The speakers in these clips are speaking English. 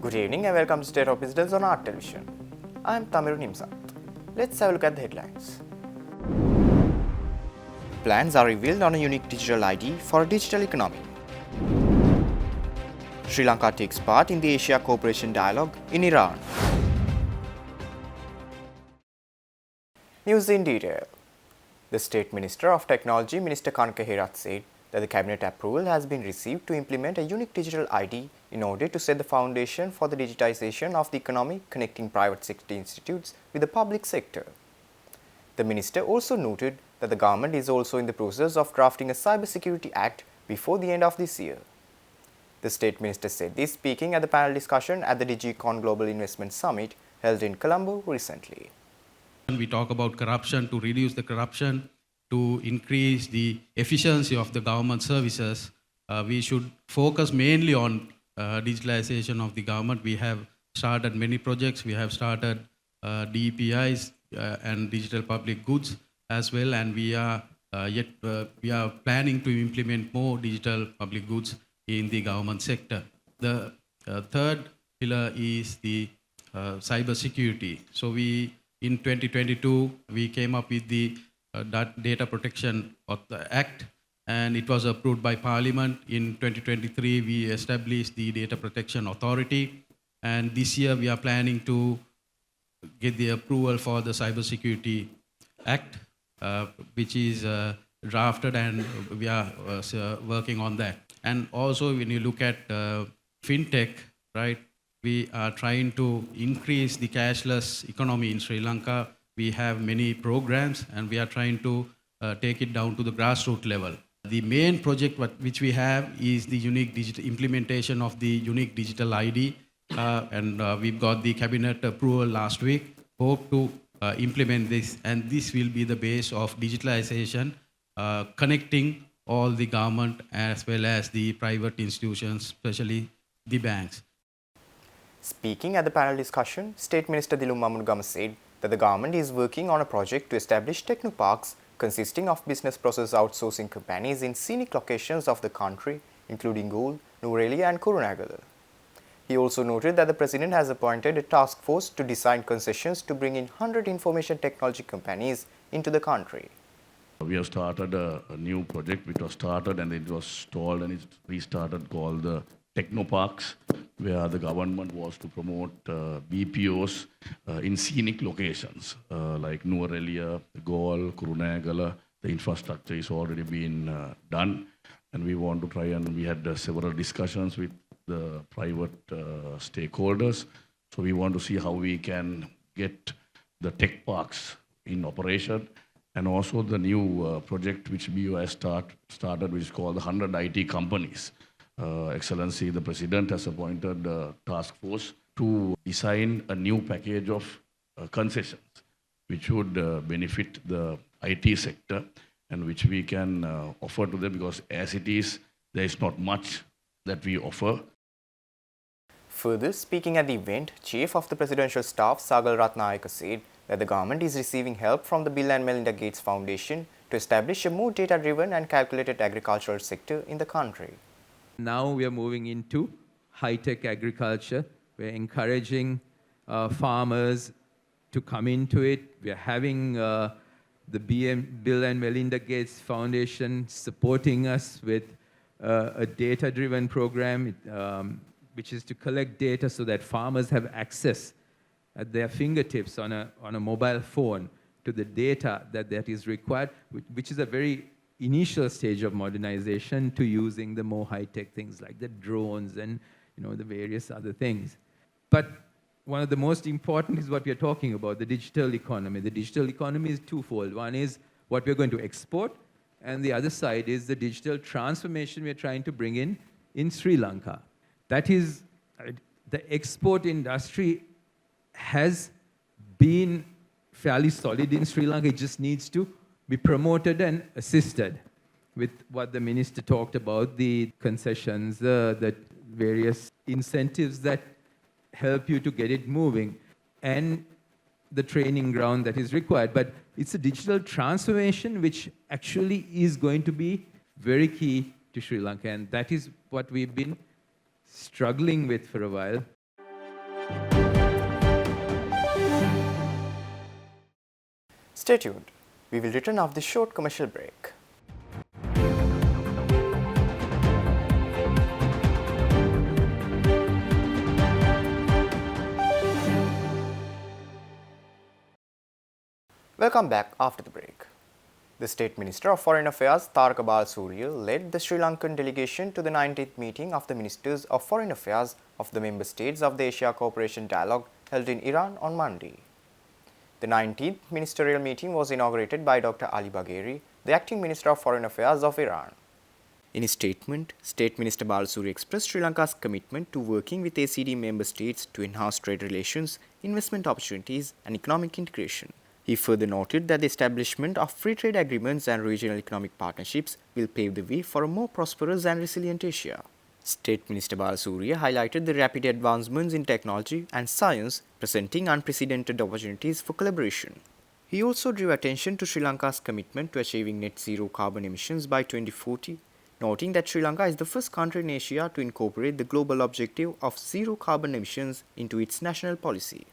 Good evening and welcome to State of Business on Art Television. I am Tamiru Nimsat. Let's have a look at the headlines. Plans are revealed on a unique digital ID for a digital economy. Sri Lanka takes part in the Asia Cooperation Dialogue in Iran. News in detail. The State Minister of Technology, Minister Kanka Herath, said that the Cabinet approval has been received to implement a unique digital ID in order to set the foundation for the digitization of the economy, connecting private sector institutes with the public sector. The Minister also noted that the government is also in the process of drafting a Cybersecurity Act before the end of this year. The State Minister said this speaking at the panel discussion at the DigiCon Global Investment Summit held in Colombo recently. We talk about corruption, to reduce the corruption, to increase the efficiency of the government services. We should focus mainly on digitalization of the government. We have started many projects. We have started DPIs and digital public goods as well, and we are planning to implement more digital public goods in the government sector. The third pillar is the cyber security. So in 2022, we came up with the Data Protection Act, and it was approved by Parliament. In 2023, we established the Data Protection Authority, and this year we are planning to get the approval for the Cybersecurity Act, which is drafted, and we are working on that. And also, when you look at fintech, right, we are trying to increase the cashless economy in Sri Lanka. We have many programs, and we are trying to take it down to the grassroots level. The main project which we have is the unique digital implementation of the unique digital ID, and we've got the cabinet approval last week. Hope to implement this, and this will be the base of digitalization, connecting all the government as well as the private institutions, especially the banks. Speaking at the panel discussion, State Minister Dilum Mamudugama said that the government is working on a project to establish technoparks consisting of business process outsourcing companies in scenic locations of the country, including Galle, Nuwara and Kurunegala. He also noted that the President has appointed a task force to design concessions to bring in 100 information technology companies into the country. We have started a new project which was started and it was stalled and it restarted, called the Technoparks, where the government was to promote BPOs in scenic locations like Nuwara, Galle, Kurunegala. The infrastructure is already been done, and we want to try, and we had several discussions with the private stakeholders. So we want to see how we can get the tech parks in operation, and also the new project which BOS started, which is called the 100 IT companies. Excellency, the President has appointed a task force to design a new package of concessions, which would benefit the IT sector and which we can offer to them, because as it is, there is not much that we offer. Further, speaking at the event, Chief of the Presidential Staff, Sagal Ratnayaka, said that the government is receiving help from the Bill and Melinda Gates Foundation to establish a more data-driven and calculated agricultural sector in the country. Now we are moving into high-tech agriculture. We're encouraging farmers to come into it. We're having the Bill and Melinda Gates Foundation supporting us with a data-driven program, which is to collect data so that farmers have access at their fingertips on a mobile phone to the data that is required, which is a very initial stage of modernization to using the more high-tech things like the drones and the various other things. But one of the most important is what we are talking about, the digital economy. The digital economy is twofold. One is what we're going to export, and the other side is the digital transformation we're trying to bring in Sri Lanka. That is, the export industry has been fairly solid in Sri Lanka. It just needs to be promoted and assisted with what the minister talked about, the concessions, the various incentives that help you to get it moving, and the training ground that is required. But it's a digital transformation which actually is going to be very key to Sri Lanka, and that is what we've been struggling with for a while. Stay tuned. We will return after this short commercial break. Welcome back after the break. The State Minister of Foreign Affairs, Tarak Surya, led the Sri Lankan delegation to the 19th meeting of the Ministers of Foreign Affairs of the Member States of the Asia Cooperation Dialogue held in Iran on Monday. The 19th ministerial meeting was inaugurated by Dr. Ali Bagheri, the Acting Minister of Foreign Affairs of Iran. In a statement, State Minister Surya expressed Sri Lanka's commitment to working with ACD member states to enhance trade relations, investment opportunities, and economic integration. He further noted that the establishment of free trade agreements and regional economic partnerships will pave the way for a more prosperous and resilient Asia. State Minister Surya highlighted the rapid advancements in technology and science, presenting unprecedented opportunities for collaboration. He also drew attention to Sri Lanka's commitment to achieving net zero carbon emissions by 2040, noting that Sri Lanka is the first country in Asia to incorporate the global objective of zero carbon emissions into its national policy.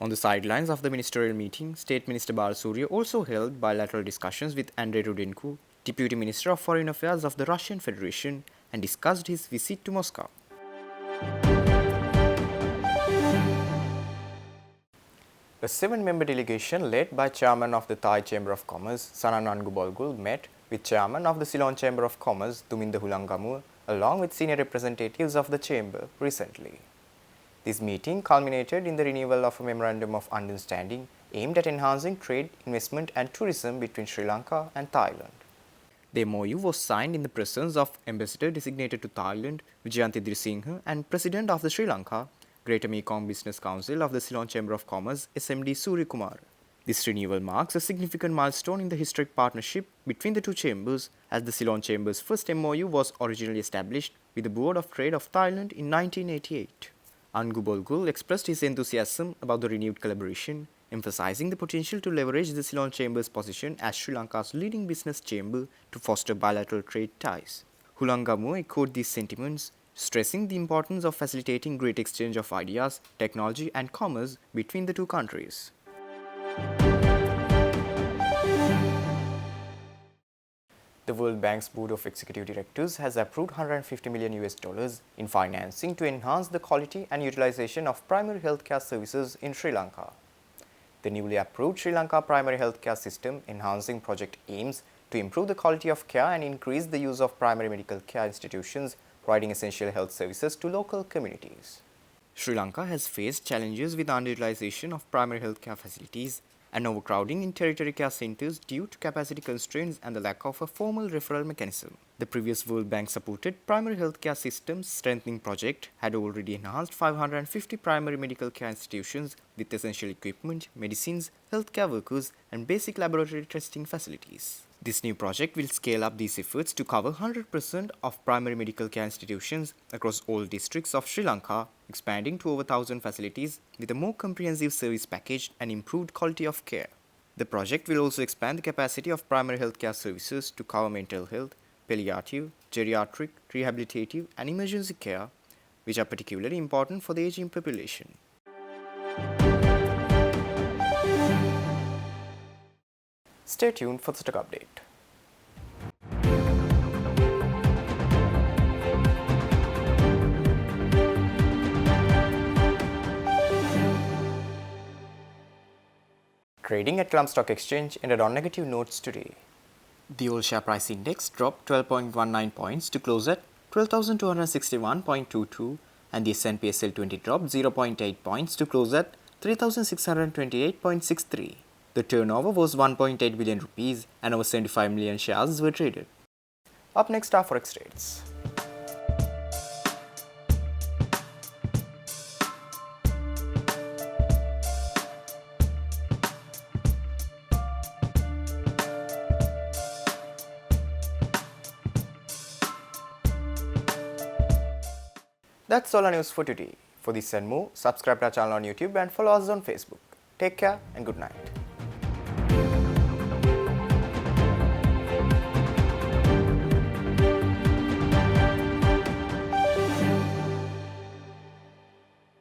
On the sidelines of the ministerial meeting, State Minister Surya also held bilateral discussions with Andrei Rudenko, Deputy Minister of Foreign Affairs of the Russian Federation, and discussed his visit to Moscow. A 7-member delegation led by Chairman of the Thai Chamber of Commerce, Sanan Angubolgul, met with Chairman of the Ceylon Chamber of Commerce, Tuminda Hulangamur, along with senior representatives of the Chamber recently. This meeting culminated in the renewal of a Memorandum of Understanding aimed at enhancing trade, investment and tourism between Sri Lanka and Thailand. The MOU was signed in the presence of Ambassador designated to Thailand, Vijayanthi Dirisinghe, and President of the Sri Lanka, Greater Mekong Business Council of the Ceylon Chamber of Commerce, SMD Surya Kumar. This renewal marks a significant milestone in the historic partnership between the two chambers, as the Ceylon Chamber's first MOU was originally established with the Board of Trade of Thailand in 1988. Angubolgul expressed his enthusiasm about the renewed collaboration, emphasizing the potential to leverage the Ceylon Chamber's position as Sri Lanka's leading business chamber to foster bilateral trade ties. Hulangamur echoed these sentiments, stressing the importance of facilitating great exchange of ideas, technology and commerce between the two countries. The World Bank's Board of Executive Directors has approved $150 million in financing to enhance the quality and utilization of primary healthcare services in Sri Lanka. The newly approved Sri Lanka Primary Healthcare System Enhancing Project aims to improve the quality of care and increase the use of primary medical care institutions providing essential health services to local communities. Sri Lanka has faced challenges with underutilization of primary healthcare facilities and overcrowding in tertiary care centers due to capacity constraints and the lack of a formal referral mechanism. The previous World Bank supported primary healthcare systems strengthening project had already enhanced 550 primary medical care institutions with essential equipment, medicines, healthcare workers, and basic laboratory testing facilities. This new project will scale up these efforts to cover 100% of primary medical care institutions across all districts of Sri Lanka, expanding to over 1,000 facilities with a more comprehensive service package and improved quality of care. The project will also expand the capacity of primary healthcare services to cover mental health, palliative, geriatric, rehabilitative, and emergency care, which are particularly important for the aging population. Stay tuned for the stock update. Trading at Colombo Stock Exchange ended on negative notes today. The All Share Price Index dropped 12.19 points to close at 12,261.22 and the S&P SL20 dropped 0.8 points to close at 3,628.63. The turnover was 1.8 billion rupees and over 75 million shares were traded. Up next are Forex trades. That's all our news for today. For this and more, subscribe to our channel on YouTube and follow us on Facebook. Take care and good night.